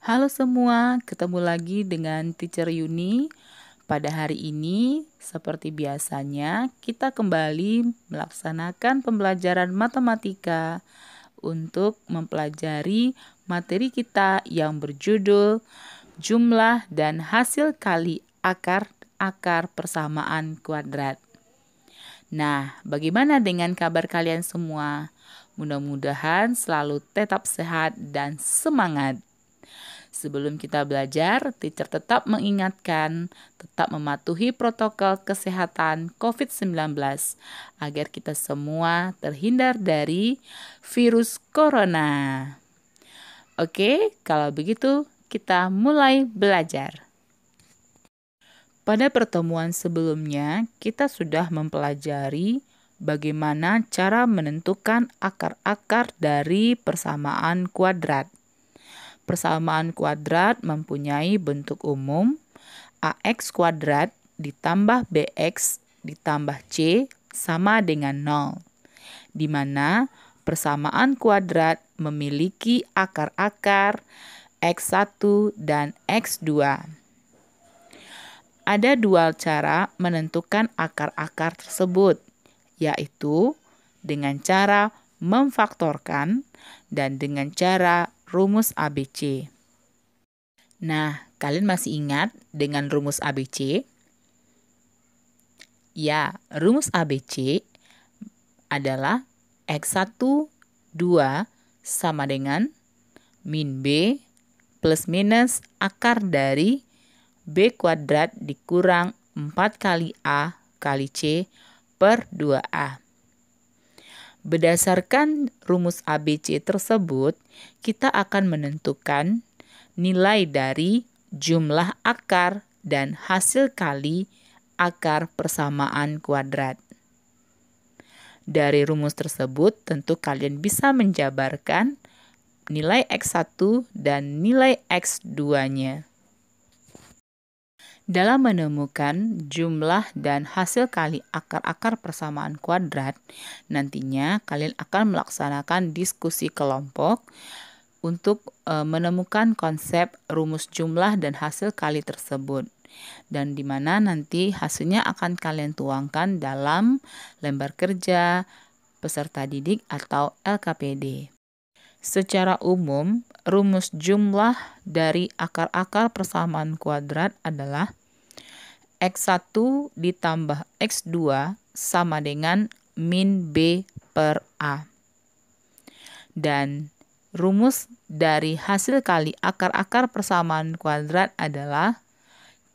Halo semua, ketemu lagi dengan Teacher Yuni. Pada hari ini, seperti biasanya, kita kembali melaksanakan pembelajaran matematika untuk mempelajari materi kita yang berjudul jumlah dan hasil kali akar persamaan kuadrat. Nah, bagaimana dengan kabar kalian semua? Mudah-mudahan selalu tetap sehat dan semangat. Sebelum kita belajar, teacher tetap mengingatkan, tetap mematuhi protokol kesehatan COVID-19 agar kita semua terhindar dari virus corona. Oke, kalau begitu kita mulai belajar. Pada pertemuan sebelumnya, kita sudah mempelajari bagaimana cara menentukan akar-akar dari persamaan kuadrat. Persamaan kuadrat mempunyai bentuk umum AX kuadrat ditambah BX ditambah C sama dengan 0, di mana persamaan kuadrat memiliki akar-akar X1 dan X2. Ada dua cara menentukan akar-akar tersebut, yaitu dengan cara memfaktorkan dan dengan cara rumus ABC. Nah, kalian masih ingat dengan rumus ABC? Ya, rumus ABC adalah X1, 2 sama dengan min B plus minus akar dari B kuadrat dikurang 4 kali A kali C per 2A. Berdasarkan rumus ABC tersebut, kita akan menentukan nilai dari jumlah akar dan hasil kali akar persamaan kuadrat. Dari rumus tersebut, tentu kalian bisa menjabarkan nilai X1 dan nilai X2-nya. Dalam menemukan jumlah dan hasil kali akar-akar persamaan kuadrat, nantinya kalian akan melaksanakan diskusi kelompok untuk menemukan konsep rumus jumlah dan hasil kali tersebut. Dan di mana nanti hasilnya akan kalian tuangkan dalam lembar kerja peserta didik atau LKPD. Secara umum, rumus jumlah dari akar-akar persamaan kuadrat adalah X1 ditambah X2 sama dengan min B per A. Dan rumus dari hasil kali akar-akar persamaan kuadrat adalah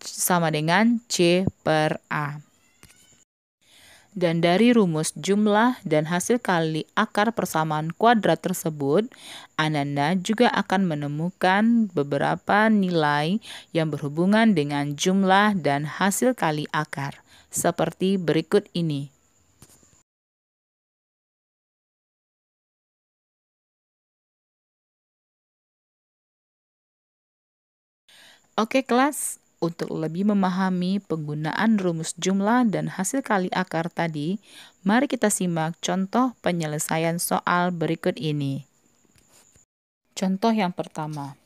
sama dengan C per A. Dan dari rumus jumlah dan hasil kali akar persamaan kuadrat tersebut, Ananda juga akan menemukan beberapa nilai yang berhubungan dengan jumlah dan hasil kali akar, seperti berikut ini. Oke kelas, untuk lebih memahami penggunaan rumus jumlah dan hasil kali akar tadi, mari kita simak contoh penyelesaian soal berikut ini. Contoh yang pertama,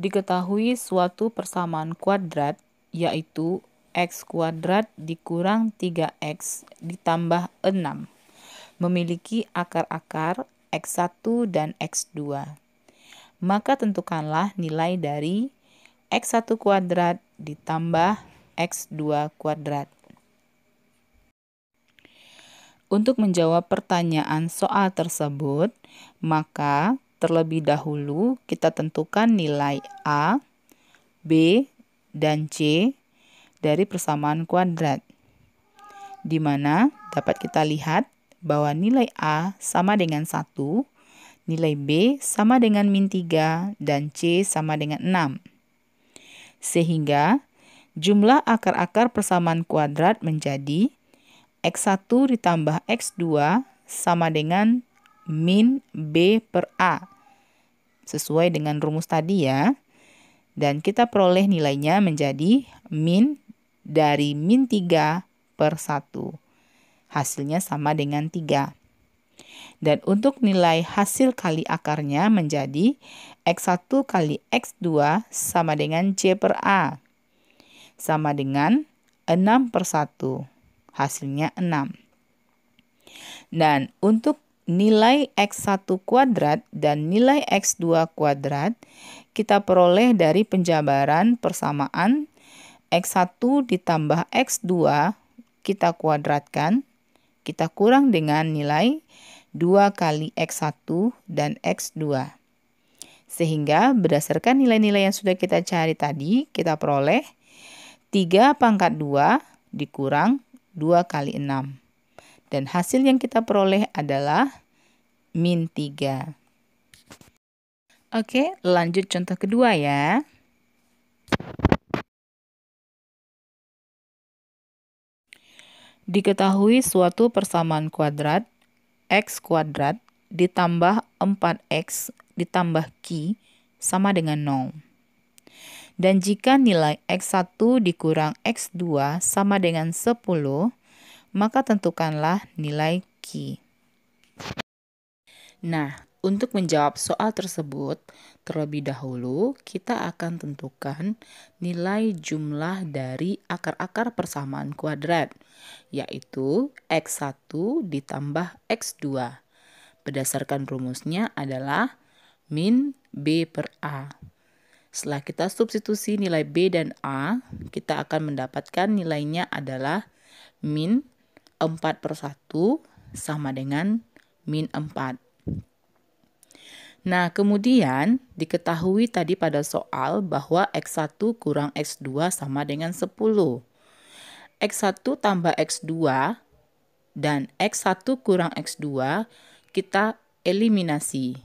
diketahui suatu persamaan kuadrat yaitu X kuadrat dikurang 3X ditambah 6 memiliki akar-akar X1 dan X2. Maka tentukanlah nilai dari X1 kuadrat ditambah X2 kuadrat. Untuk menjawab pertanyaan soal tersebut, maka terlebih dahulu kita tentukan nilai A, B, dan C dari persamaan kuadrat. Di mana dapat kita lihat bahwa nilai A sama dengan 1, nilai B sama dengan min 3, dan C sama dengan 6. Sehingga jumlah akar-akar persamaan kuadrat menjadi X1 ditambah X2 sama dengan min B per A. Sesuai dengan rumus tadi ya. Dan kita peroleh nilainya menjadi min dari min 3 per 1. Hasilnya sama dengan 3. Dan untuk nilai hasil kali akarnya menjadi X1 kali X2 sama dengan C per A. Sama dengan 6/1. Hasilnya 6. Dan untuk nilai X1 kuadrat dan nilai X2 kuadrat kita peroleh dari penjabaran persamaan X1 ditambah X2 kita kuadratkan, kita kurang dengan nilai 2 kali X1 dan X2. Sehingga berdasarkan nilai-nilai yang sudah kita cari tadi, kita peroleh 3/2 dikurang 2 kali 6. Dan hasil yang kita peroleh adalah -3. Oke, lanjut contoh kedua ya. Diketahui suatu persamaan kuadrat X kuadrat ditambah 4X ditambah Q sama dengan 0. Dan jika nilai X1 dikurang X2 sama dengan 10, maka tentukanlah nilai Q. Nah, untuk menjawab soal tersebut, terlebih dahulu kita akan tentukan nilai jumlah dari akar-akar persamaan kuadrat, yaitu X1 ditambah X2. Berdasarkan rumusnya adalah min B per A. Setelah kita substitusi nilai B dan A, kita akan mendapatkan nilainya adalah min 4/1 sama dengan min 4. Nah, kemudian diketahui tadi pada soal bahwa X1 kurang X2 sama dengan 10. X1 tambah X2 dan X1 kurang X2 kita eliminasi.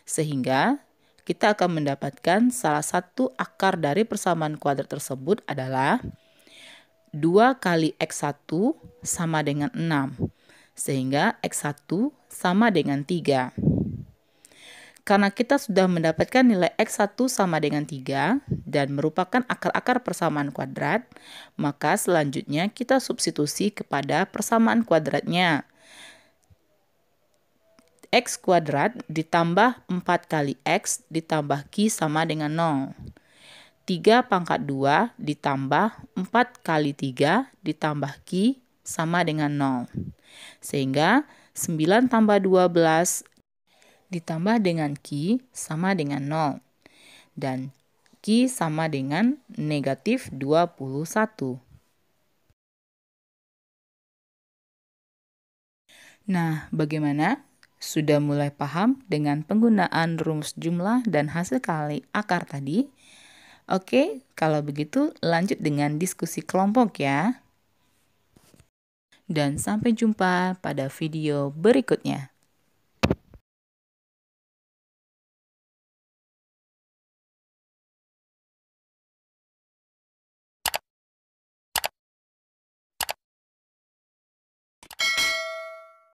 Sehingga kita akan mendapatkan salah satu akar dari persamaan kuadrat tersebut adalah 2 kali X1 sama dengan 6. Sehingga X1 sama dengan 3. Karena kita sudah mendapatkan nilai X1 sama dengan 3 dan merupakan akar-akar persamaan kuadrat, maka selanjutnya kita substitusi kepada persamaan kuadratnya. X kuadrat ditambah 4 kali X ditambah Q sama dengan 0. 3/2 ditambah 4 kali 3 ditambah Q sama dengan 0. Sehingga 9 tambah 12 ditambah dengan Q sama dengan 0. Dan Q sama dengan negatif 21. Nah, bagaimana? Sudah mulai paham dengan penggunaan rumus jumlah dan hasil kali akar tadi? Oke, kalau begitu lanjut dengan diskusi kelompok ya. Dan sampai jumpa pada video berikutnya.